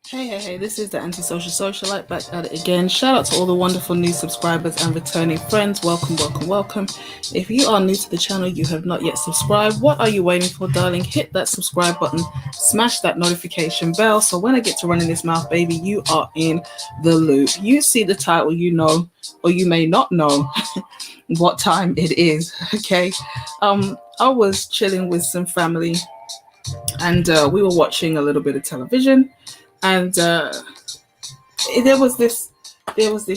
Hey, this is the Antisocial Socialite back at it again. Shout out to all the wonderful new subscribers and returning friends. Welcome. If you are new to the channel, you have not yet subscribed, what are you waiting for, darling? Hit that subscribe button, smash that notification bell, so when I get to running this mouth, baby, you are in the loop. You see the title, you know, or you may not know what time it is, okay? I was chilling with some family and we were watching a little bit of television. And there was this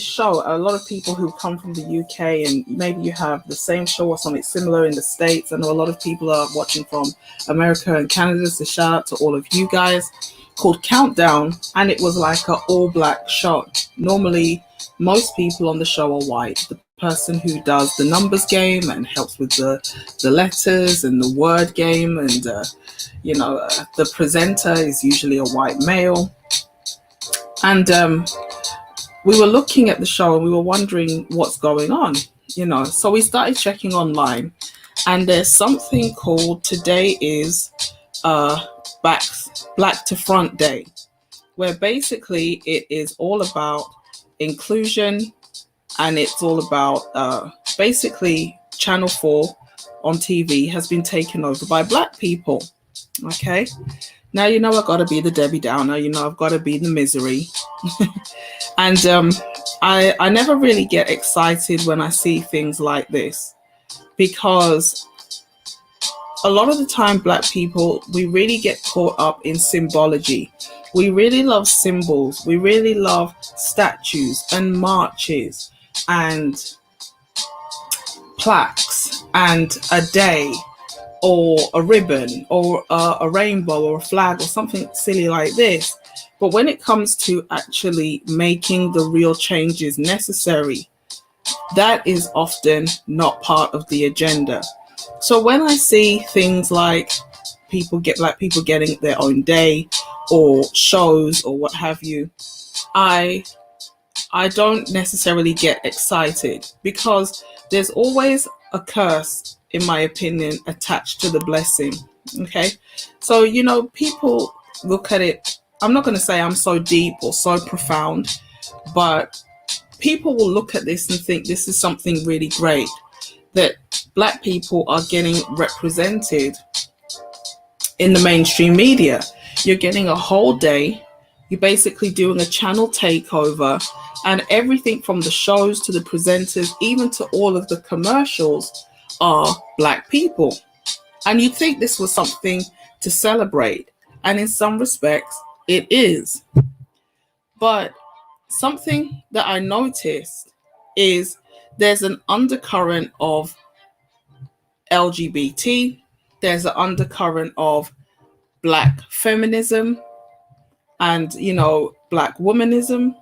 show. A lot of people who come from the UK, and maybe you have the same show or something similar in the States. I know a lot of people are watching from America and Canada, so shout out to all of you guys. Called Countdown, and it was like an all-black show. Normally, most people on the show are white. The person who does the numbers game and helps with the letters and the word game, and the presenter is usually a white male. And we were looking at the show and we were wondering what's going on, so we started checking online, and there's something called Today is Black to Front Day, where basically it is all about inclusion, and it's all about basically Channel 4 on TV has been taken over by black people. Okay, now I've got to be the Debbie Downer, I've got to be the misery. And I never really get excited when I see things like this, because a lot of the time black people, we really get caught up in symbology. We really love symbols. We really love statues and marches and plaques and a day or a ribbon or a rainbow or a flag or something silly like this. But when it comes to actually making the real changes necessary, that is often not part of the agenda. So when I see things like black people getting their own day or shows or what have you, I don't necessarily get excited, because there's always a curse, in my opinion, attached to the blessing. Okay, so people look at it. I'm not going to say I'm so deep or so profound, but people will look at this and think this is something really great, that black people are getting represented in the mainstream media. You're getting a whole day. You're basically doing a channel takeover, and everything from the shows to the presenters, even to all of the commercials, are black people. And you'd think this was something to celebrate, and in some respects it is. But something that I noticed is there's an undercurrent of LGBT, there's an undercurrent of black feminism and black womanism,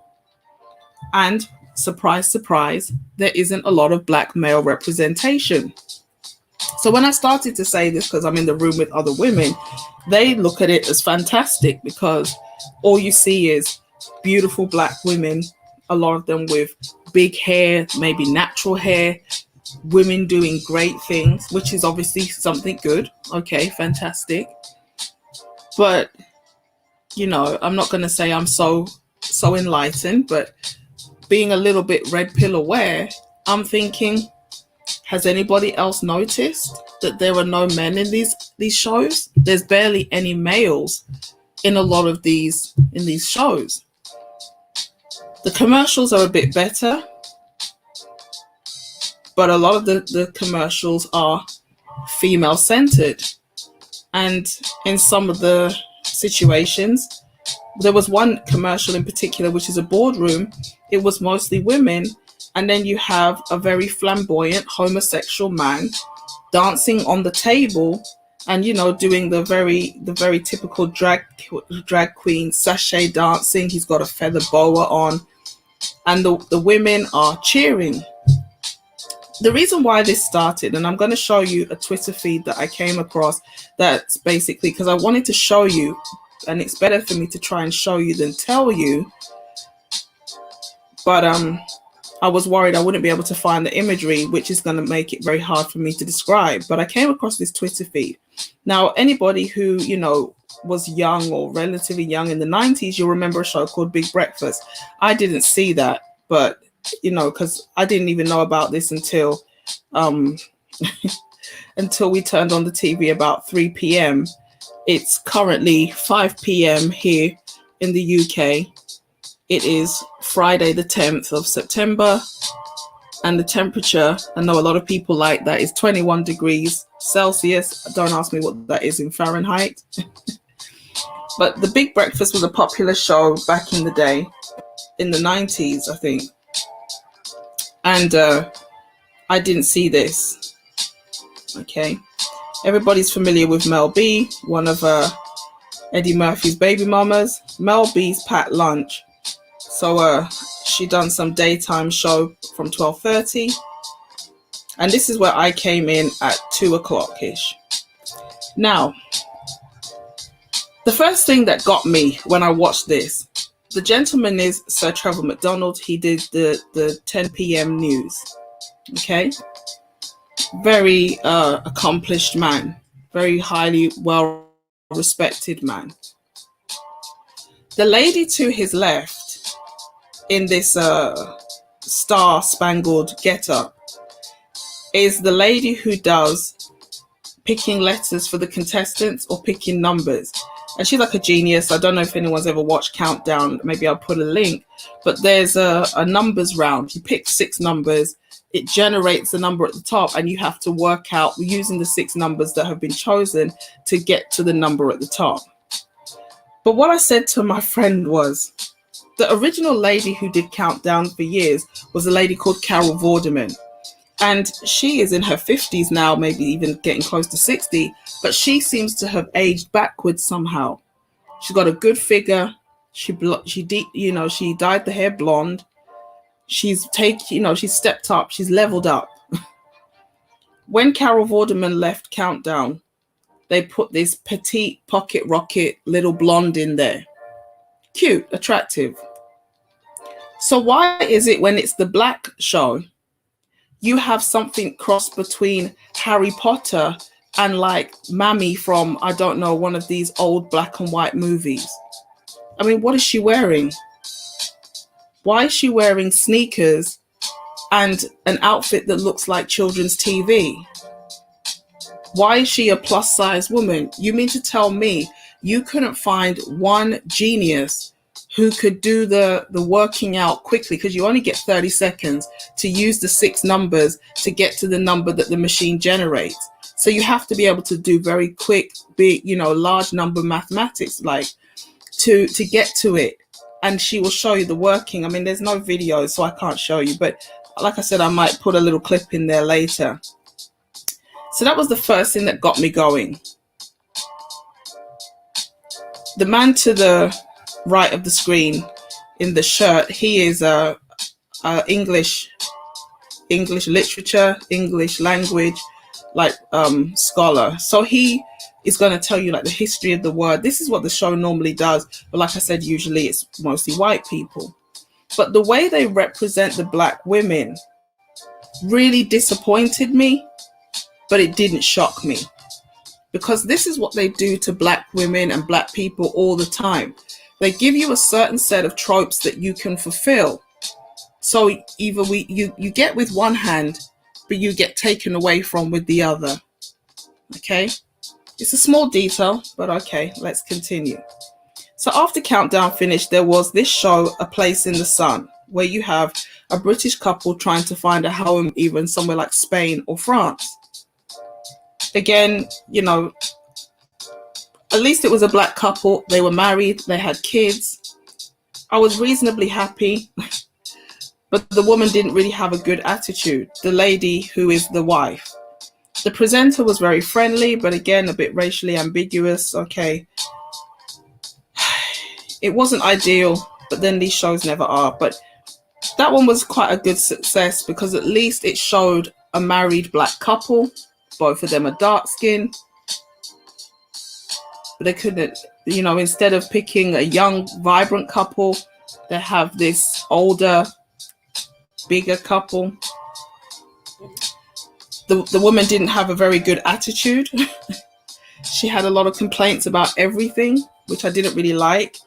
and surprise, there isn't a lot of black male representation. So when I started to say this, because I'm in the room with other women, they look at it as fantastic, because all you see is beautiful black women, a lot of them with big hair, maybe natural hair, women doing great things, which is obviously something good. Okay, fantastic. But I'm not going to say I'm so enlightened, but being a little bit red pill aware, I'm thinking, has anybody else noticed that there are no men in these shows? There's barely any males in a lot of these shows. The commercials are a bit better, but a lot of the commercials are female centered. And in some of the situations, there was one commercial in particular, which is a boardroom. It was mostly women. And then you have a very flamboyant homosexual man dancing on the table and, doing the very typical drag queen sachet dancing. He's got a feather boa on, and the women are cheering. The reason why this started, and I'm going to show you a Twitter feed that I came across, that's basically because I wanted to show you, and it's better for me to try and show you than tell you. But I was worried I wouldn't be able to find the imagery, which is going to make it very hard for me to describe. But I came across this Twitter feed. Now, anybody who, was young or relatively young in the 90s, you'll remember a show called Big Breakfast. I didn't see that, but because I didn't even know about this until until we turned on the TV about 3 p.m. It's currently 5 p.m. here in the UK. It is Friday the 10th of September, and the temperature, I know a lot of people like that, is 21 degrees Celsius. Don't ask me what that is in Fahrenheit. But The Big Breakfast was a popular show back in the day, in the 90s, I think. And I didn't see this. Okay. Everybody's familiar with Mel B, one of Eddie Murphy's baby mamas. Mel B's packed lunch. So she done some daytime show from 12:30. And this is where I came in at 2 o'clock-ish. Now, the first thing that got me when I watched this, the gentleman is Sir Trevor McDonald. He did the 10 p.m. news. Okay. Very accomplished man. Very highly well-respected man. The lady to his left in this star-spangled getup is the lady who does picking letters for the contestants or picking numbers. And she's like a genius. I don't know if anyone's ever watched Countdown. Maybe I'll put a link. But there's a numbers round. You pick 6 numbers. It generates the number at the top, and you have to work out using the 6 numbers that have been chosen to get to the number at the top. But what I said to my friend was, the original lady who did Countdown for years was a lady called Carol Vorderman. And she is in her 50s now, maybe even getting close to 60, but she seems to have aged backwards somehow. She's got a good figure. She dyed the hair blonde. She's stepped up. She's leveled up. When Carol Vorderman left Countdown, they put this petite pocket rocket little blonde in there. Cute, attractive. So why is it when it's the black show, you have something crossed between Harry Potter and like Mammy from, I don't know, one of these old black and white movies? I mean, what is she wearing? Why is she wearing sneakers and an outfit that looks like children's TV? Why is she a plus size woman? You mean to tell me you couldn't find one genius who could do the working out quickly, because you only get 30 seconds to use the 6 numbers to get to the number that the machine generates. So you have to be able to do very quick, big, large number mathematics, like to get to it. And she will show you the working. I mean, there's no video, so I can't show you. But like I said, I might put a little clip in there later. So that was the first thing that got me going. The man to the right of the screen in the shirt, he is a English literature, English language, scholar. So he is going to tell you like the history of the word. This is what the show normally does. But like I said, usually it's mostly white people. But the way they represent the black women really disappointed me, but it didn't shock me. Because this is what they do to black women and black people all the time. They give you a certain set of tropes that you can fulfill. So either you get with one hand, but you get taken away from with the other. Okay? It's a small detail, but okay, let's continue. So after Countdown finished, there was this show, A Place in the Sun, where you have a British couple trying to find a home even somewhere like Spain or France. Again, at least it was a black couple. They were married. They had kids. I was reasonably happy, but the woman didn't really have a good attitude. The lady who is the wife. The presenter was very friendly, but again, a bit racially ambiguous. Okay. It wasn't ideal, but then these shows never are. But that one was quite a good success because at least it showed a married black couple. Both of them are dark skinned. But they couldn't, instead of picking a young, vibrant couple, they have this older, bigger couple. The woman didn't have a very good attitude. She had a lot of complaints about everything, which I didn't really like.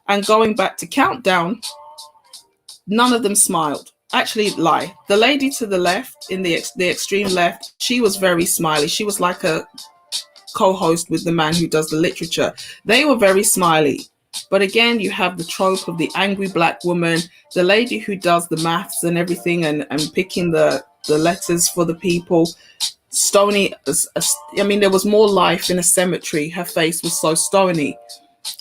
And going back to Countdown, none of them smiled. Actually, lie. The lady to the left, in the extreme left, she was very smiley. She was like a co-host with the man who does the literature. They were very smiley. But again, you have the trope of the angry black woman, the lady who does the maths and everything and picking the letters for the people. Stony. I mean, there was more life in a cemetery. Her face was so stony.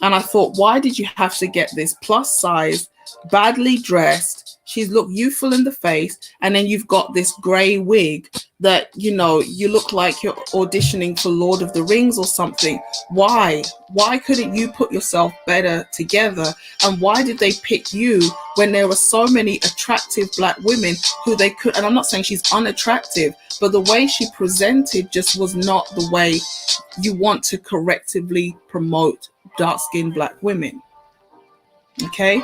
And I thought, why did you have to get this plus size, badly dressed? She's looked youthful in the face. And then you've got this grey wig that, you know, you look like you're auditioning for Lord of the Rings or something. Why? Why couldn't you put yourself better together? And why did they pick you when there were so many attractive black women who they could? And I'm not saying she's unattractive, but the way she presented just was not the way you want to correctively promote dark-skinned black women. Okay,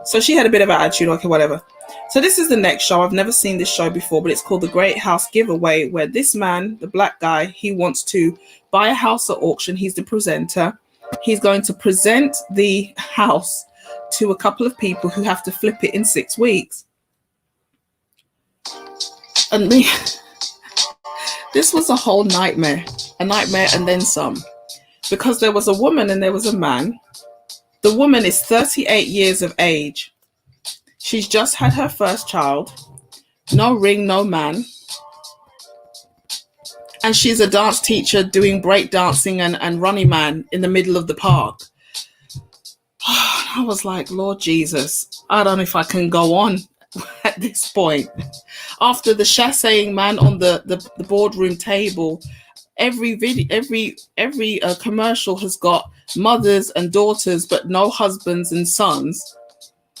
so she had a bit of an attitude. Okay, whatever. So this is the next show. I've never seen this show before, but it's called The Great House Giveaway, where this man, the black guy, he wants to buy a house at auction. He's the presenter. He's going to present the house to a couple of people who have to flip it in 6 weeks. And me, this was a whole nightmare, and then some. Because there was a woman and there was a man. The woman is 38 years of age. She's just had her first child. No ring, no man. And she's a dance teacher doing break dancing and running man in the middle of the park. I was like, Lord Jesus, I don't know if I can go on at this point. After the chassaying man on the boardroom table, every commercial has got mothers and daughters, but no husbands and sons.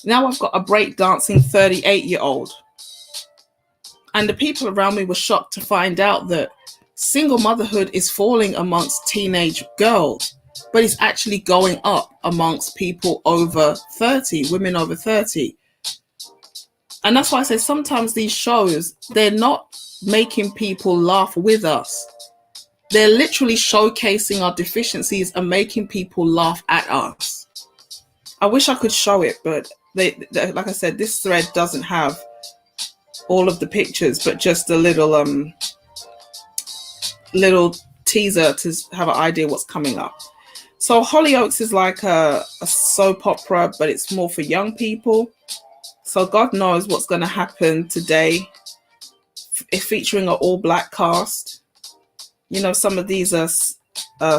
Now I've got a breakdancing 38-year-old. And the people around me were shocked to find out that single motherhood is falling amongst teenage girls, but it's actually going up amongst people over 30, women over 30. And that's why I say sometimes these shows, they're not making people laugh with us. They're literally showcasing our deficiencies and making people laugh at us. I wish I could show it, but they like I said, this thread doesn't have all of the pictures, but just a little teaser to have an idea what's coming up. So Hollyoaks is like a soap opera, but it's more for young people. So God knows what's going to happen today, featuring an all-black cast. You know, some of these are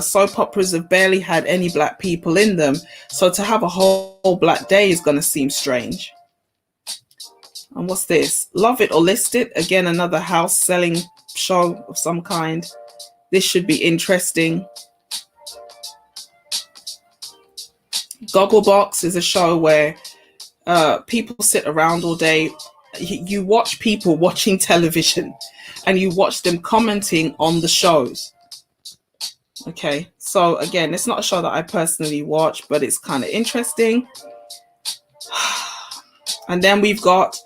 soap operas have barely had any black people in them. So to have a whole black day is going to seem strange. And what's this? Love It or List It. Again, another house selling show of some kind. This should be interesting. Gogglebox is a show where people sit around all day. You watch people watching television and you watch them commenting on the shows. Okay, so again, it's not a show that I personally watch, but it's kind of interesting. And then we've got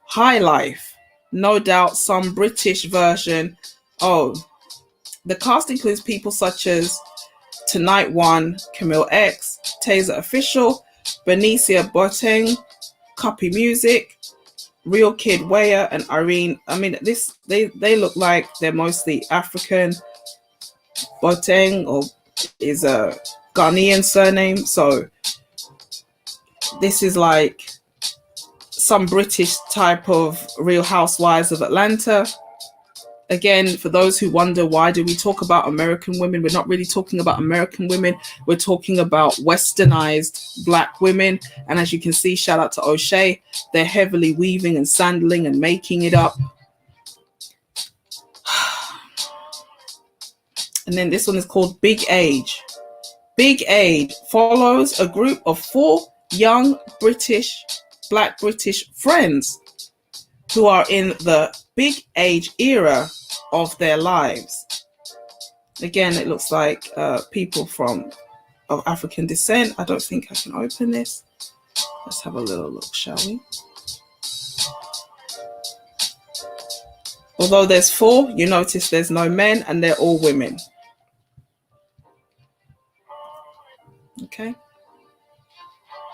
High Life. No doubt some British version. Oh, the cast includes people such as Tonight One, Camille X, Taser Official, Benicia Boateng, Copy Music, Real Kid Weyer, and Irene. I mean, they look like they're mostly African. Boateng is a Ghanaian surname, so this is like some British type of Real Housewives of Atlanta. Again, for those who wonder, why do we talk about American women? We're not really talking about American women. We're talking about westernized black women. And as you can see, shout out to O'Shea, they're heavily weaving and sandling and making it up. And then this one is called Big Age. Big Age follows a group of 4 young Black British friends who are in the big age era of their lives. Again, it looks like people of African descent. I don't think I can open this. Let's have a little look, shall we? Although there's 4, you notice there's no men and they're all women. Okay.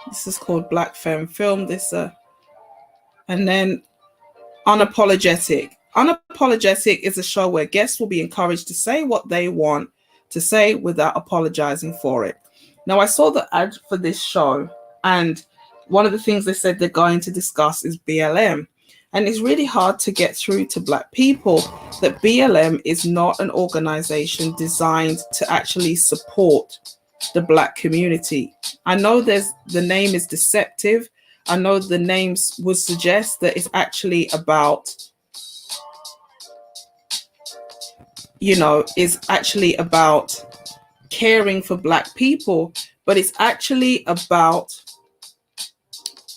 This is called Black Femme Film. And then Unapologetic. Unapologetic is a show where guests will be encouraged to say what they want to say without apologizing for it. Now, I saw the ad for this show, and one of the things they said they're going to discuss is BLM. And it's really hard to get through to Black people that BLM is not an organization designed to actually support the Black community. I know the name is deceptive. I know the names would suggest that it's actually about, is actually about caring for Black people, but it's actually about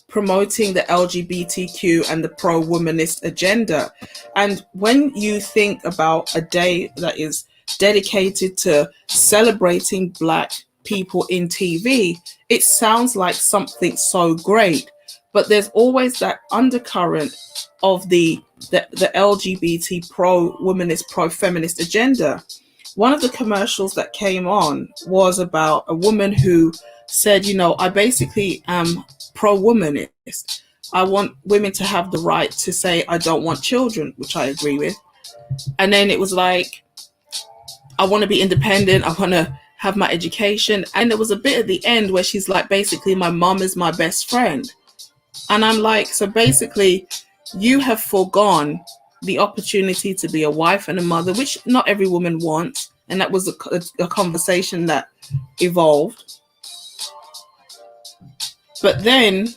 promoting the LGBTQ and the pro-womanist agenda. And when you think about a day that is dedicated to celebrating Black people in TV, it sounds like something so great. But there's always that undercurrent of the LGBT pro-womanist, pro-feminist agenda. One of the commercials that came on was about a woman who said, I basically am pro-womanist. I want women to have the right to say, I don't want children, which I agree with. And then it was like, I want to be independent. I want to have my education. And there was a bit at the end where she's like, basically, my mom is my best friend. And I'm like, so basically, you have foregone the opportunity to be a wife and a mother, which not every woman wants. And that was a conversation that evolved. But then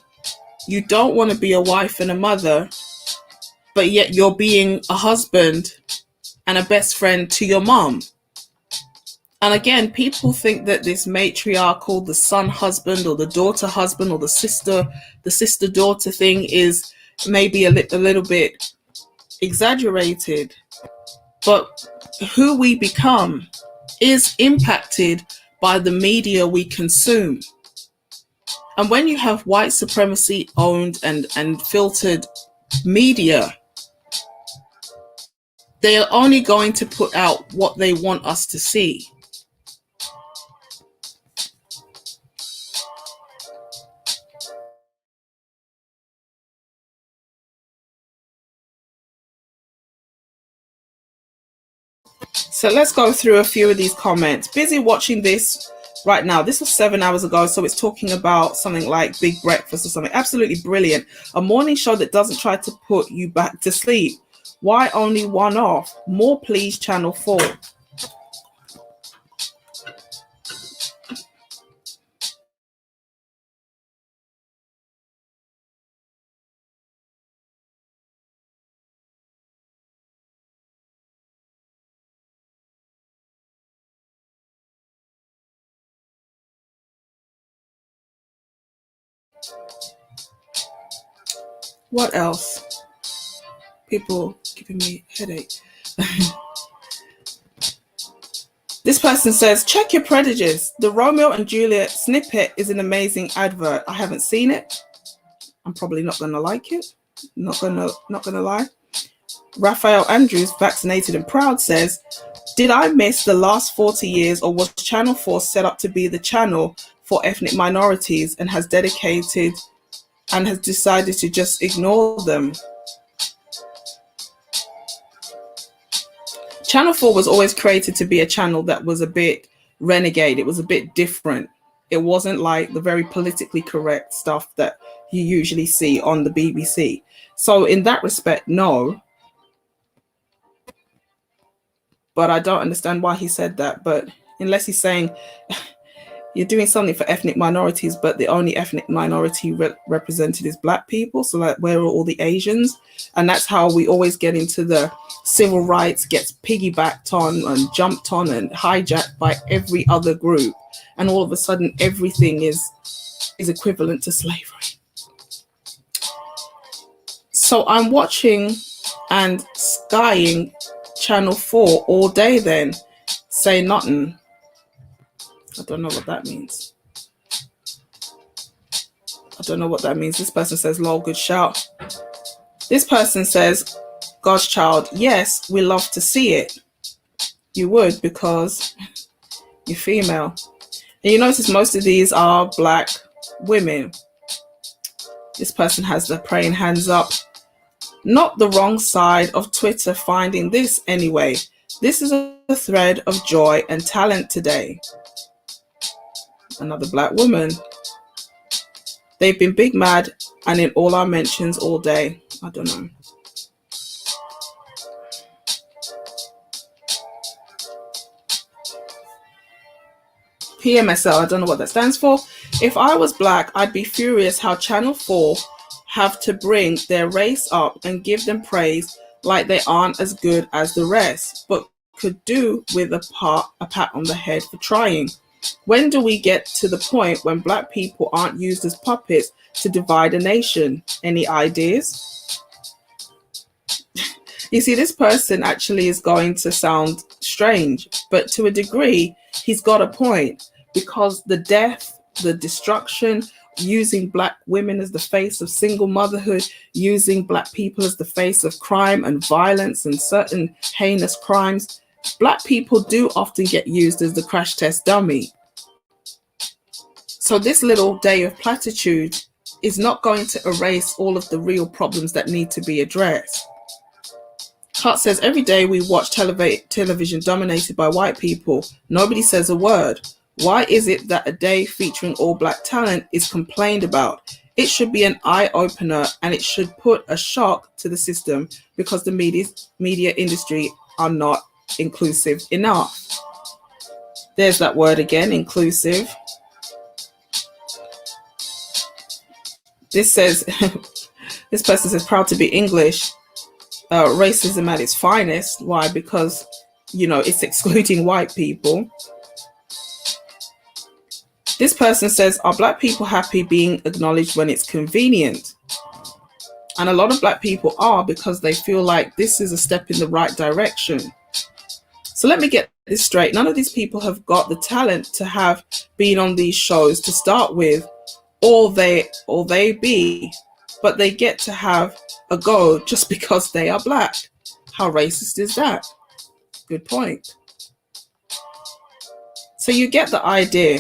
you don't want to be a wife and a mother, but yet you're being a husband and a best friend to your mom. And again, people think that this matriarchal, the son husband or the daughter husband or the sister daughter thing is maybe a little bit exaggerated. But who we become is impacted by the media we consume. And when you have white supremacy owned and filtered media, they are only going to put out what they want us to see. So let's go through a few of these comments. Busy watching this right now. This was 7 hours ago, so it's talking about something like Big Breakfast or something. Absolutely brilliant. A morning show that doesn't try to put you back to sleep. Why only one off? More please, Channel 4. What else? People giving me a headache. This person says, check your prejudice. The Romeo and Juliet snippet is an amazing advert. I haven't seen it. I'm probably not going to like it. Not gonna lie. Raphael Andrews, vaccinated and proud, says, did I miss the last 40 years, or was Channel 4 set up to be the channel for ethnic minorities and has dedicated and has decided to just ignore them? Channel 4 was always created to be a channel that was a bit renegade. It was a bit different. It wasn't like the very politically correct stuff that you usually see on the BBC. So in that respect, no. But I don't understand why he said that. But unless he's saying you're doing something for ethnic minorities, but the only ethnic minority represented is Black people. So like, where are all the Asians? And that's how we always get into the civil rights gets piggybacked on and jumped on and hijacked by every other group. And all of a sudden, everything is equivalent to slavery. So I'm watching and skying Channel 4 all day then. Say nothing. I don't know what that means. I don't know what that means. This person says, lol, good shout. This person says, God's child, yes, we love to see it. You would, because you're female. And you notice most of these are black women. This person has the praying hands up. Not the wrong side of Twitter finding this anyway. This is a thread of joy and talent today. Another black woman. They've been big mad and in all our mentions all day. I don't know. PMSL, I don't know what that stands for. If I was black, I'd be furious how Channel 4 have to bring their race up and give them praise like they aren't as good as the rest, but could do with a pat on the head for trying. When do we get to the point when black people aren't used as puppets to divide a nation? Any ideas? You see, this person actually is going to sound strange, but to a degree, he's got a point, because the death, the destruction, using black women as the face of single motherhood, using black people as the face of crime and violence and certain heinous crimes, black people do often get used as the crash test dummy. So this little day of platitude is not going to erase all of the real problems that need to be addressed. Hart says, every day we watch television dominated by white people. Nobody says a word. Why is it that a day featuring all black talent is complained about? It should be an eye-opener, and it should put a shock to the system because the media industry are not inclusive enough. There's that word again, inclusive. This says, this person says, proud to be English. Racism at its finest. Why? Because, it's excluding white people. This person says, are black people happy being acknowledged when it's convenient? And a lot of black people are, because they feel like this is a step in the right direction. So let me get this straight. None of these people have got the talent to have been on these shows to start with, or they be, but they get to have a go just because they are black. How racist is that? Good point. So you get the idea.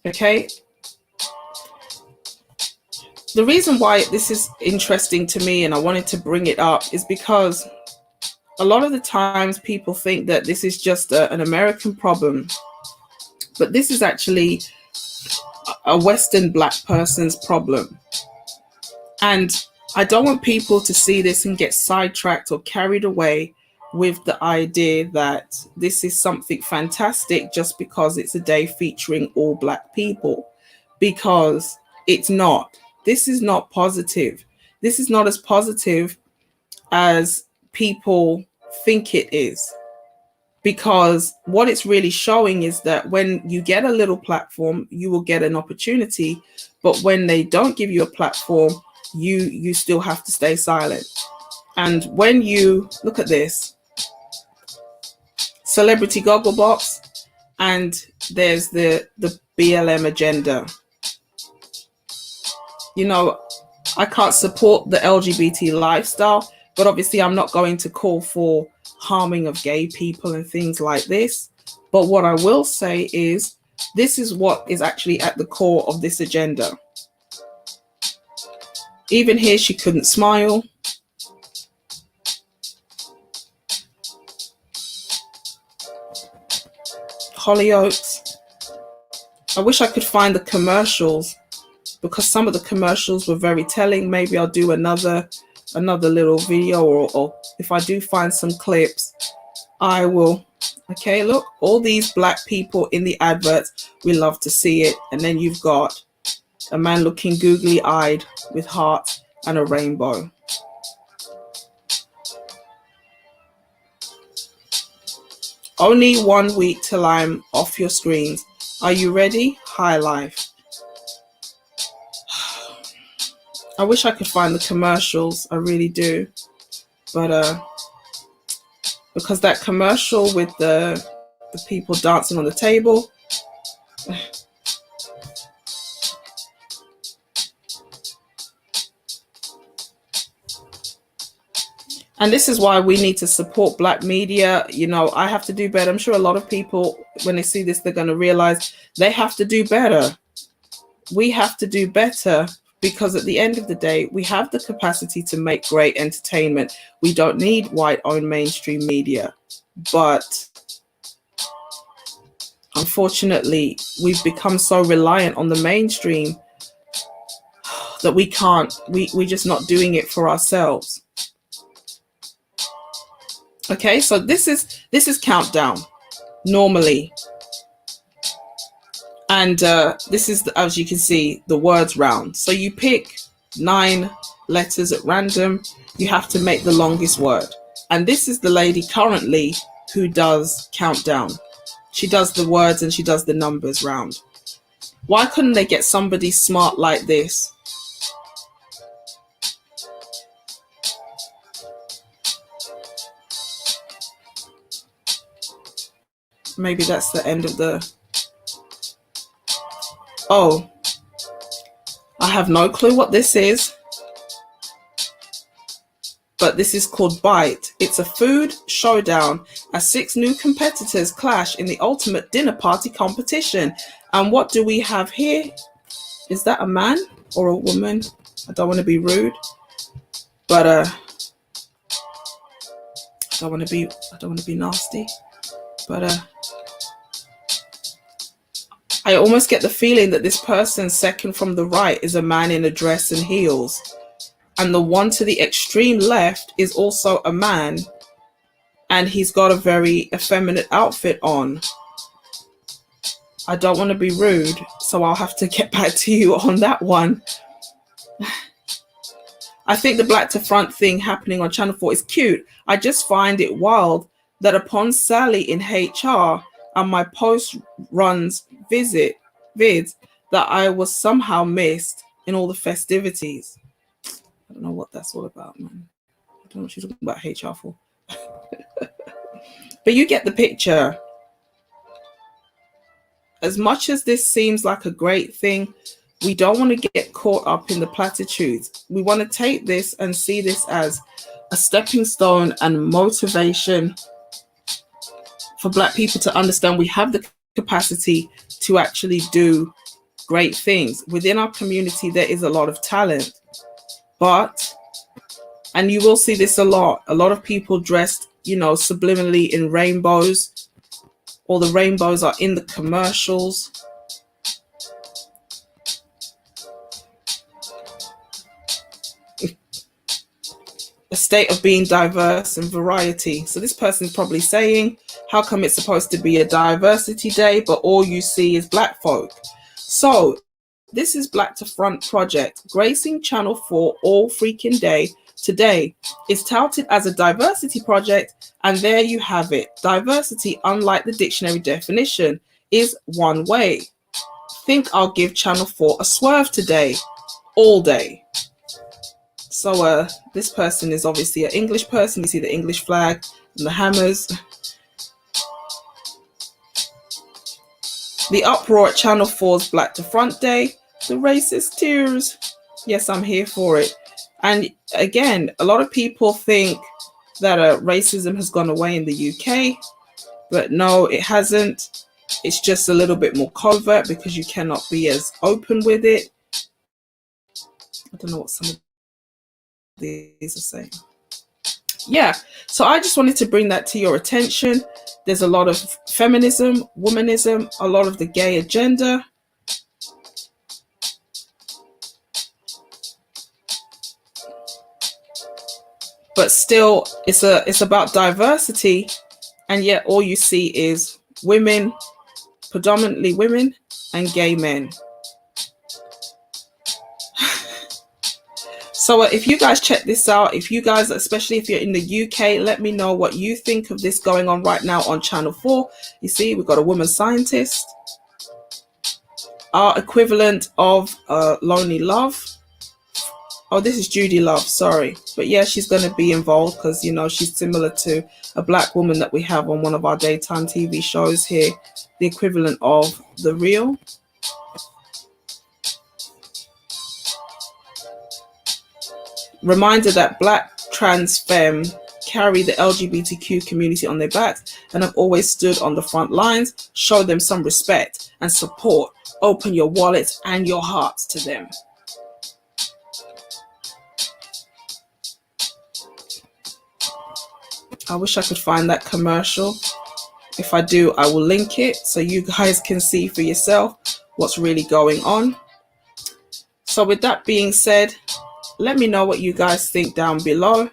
Okay. The reason why this is interesting to me and I wanted to bring it up is because a lot of the times people think that this is just an American problem, but this is actually a Western black person's problem. And I don't want people to see this and get sidetracked or carried away with the idea that this is something fantastic just because it's a day featuring all black people, because it's not. This is not positive. This is not as positive as people think it is. Because what it's really showing is that when you get a little platform, you will get an opportunity. But when they don't give you a platform, you still have to stay silent. And when you look at this, celebrity goggle box, and there's the BLM agenda. I can't support the LGBT lifestyle, but obviously I'm not going to call for harming of gay people and things like this. But what I will say is this is what is actually at the core of this agenda. Even here, she couldn't smile. Hollyoaks. I wish I could find the commercials, because some of the commercials were very telling. Maybe I'll do another little video, or if I do find some clips, I will. Okay, look, all these black people in the adverts, we love to see it. And then you've got a man looking googly-eyed with hearts and a rainbow. Only 1 week till I'm off your screens. Are you ready? High life. I wish I could find the commercials. I really do. But because that commercial with the people dancing on the table. And this is why we need to support Black media. You know, I have to do better. I'm sure a lot of people, when they see this, they're going to realize they have to do better. We have to do better, because at the end of the day, we have the capacity to make great entertainment. We don't need white-owned mainstream media. But unfortunately, we've become so reliant on the mainstream that we can't, we're just not doing it for ourselves. Okay, so this is countdown normally. And this is, as you can see, the words round. So you pick 9 letters at random. You have to make the longest word. And this is the lady currently who does countdown. She does the words and she does the numbers round. Why couldn't they get somebody smart like this? Maybe that's the end of the... Oh, I have no clue what this is. But this is called Bite. It's a food showdown as 6 new competitors clash in the ultimate dinner party competition. And what do we have here? Is that a man or a woman? I don't want to be rude, but I don't want to be nasty, but I almost get the feeling that this person second from the right is a man in a dress and heels. And the one to the extreme left is also a man. And he's got a very effeminate outfit on. I don't want to be rude, so I'll have to get back to you on that one. I think the Black to Front thing happening on Channel 4 is cute. I just find it wild that upon Sally in HR and my post-runs vids, that I was somehow missed in all the festivities. I don't know what that's all about, man. I don't know what she's talking about HR for. But you get the picture. As much as this seems like a great thing, we don't want to get caught up in the platitudes. We want to take this and see this as a stepping stone and motivation for Black people to understand we have the capacity to actually do great things. Within our community, there is a lot of talent, but, and you will see this a lot of people dressed, you know, subliminally in rainbows, or the rainbows are in the commercials. A state of being diverse and variety. So this person's probably saying, how come it's supposed to be a diversity day, but all you see is Black folk? So this is Black to Front project, gracing Channel 4 all freaking day today. It's touted as a diversity project, and there you have it. Diversity, unlike the dictionary definition, is one way. Think I'll give Channel 4 a swerve today, all day. So this person is obviously an English person. You see the English flag and the hammers. The uproar at Channel 4's Black to Front Day. The racist tears. Yes, I'm here for it. And again, a lot of people think that racism has gone away in the UK. But no, it hasn't. It's just a little bit more covert because you cannot be as open with it. I don't know what some of these are saying. Yeah, so I just wanted to bring that to your attention. There's a lot of feminism, womanism, a lot of the gay agenda. But still, it's about diversity, and yet all you see is women, predominantly women, and gay men. So if you guys check this out, if you guys, especially if you're in the UK, let me know what you think of this going on right now on Channel 4. You see, we've got a woman scientist. Our equivalent of Lonely Love. Oh, this is Judy Love, sorry. But yeah, she's going to be involved because, you know, she's similar to a Black woman that we have on one of our daytime TV shows here. The equivalent of The Real. Reminder that Black trans femme carry the LGBTQ community on their backs and have always stood on the front lines. Show them some respect and support. Open your wallets and your hearts to them. I wish I could find that commercial. If I do, I will link it so you guys can see for yourself what's really going on. So with that being said, let me know what you guys think down below.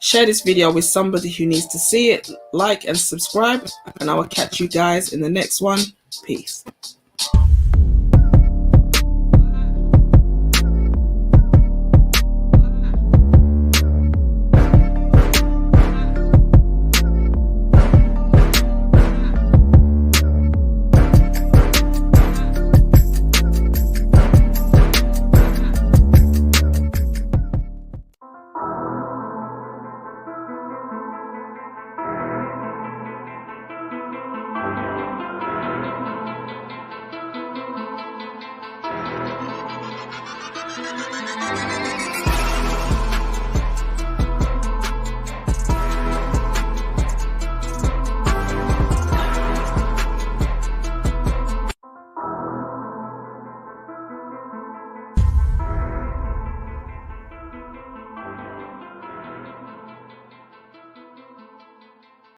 Share this video with somebody who needs to see it. Like and subscribe, and I will catch you guys in the next one. Peace.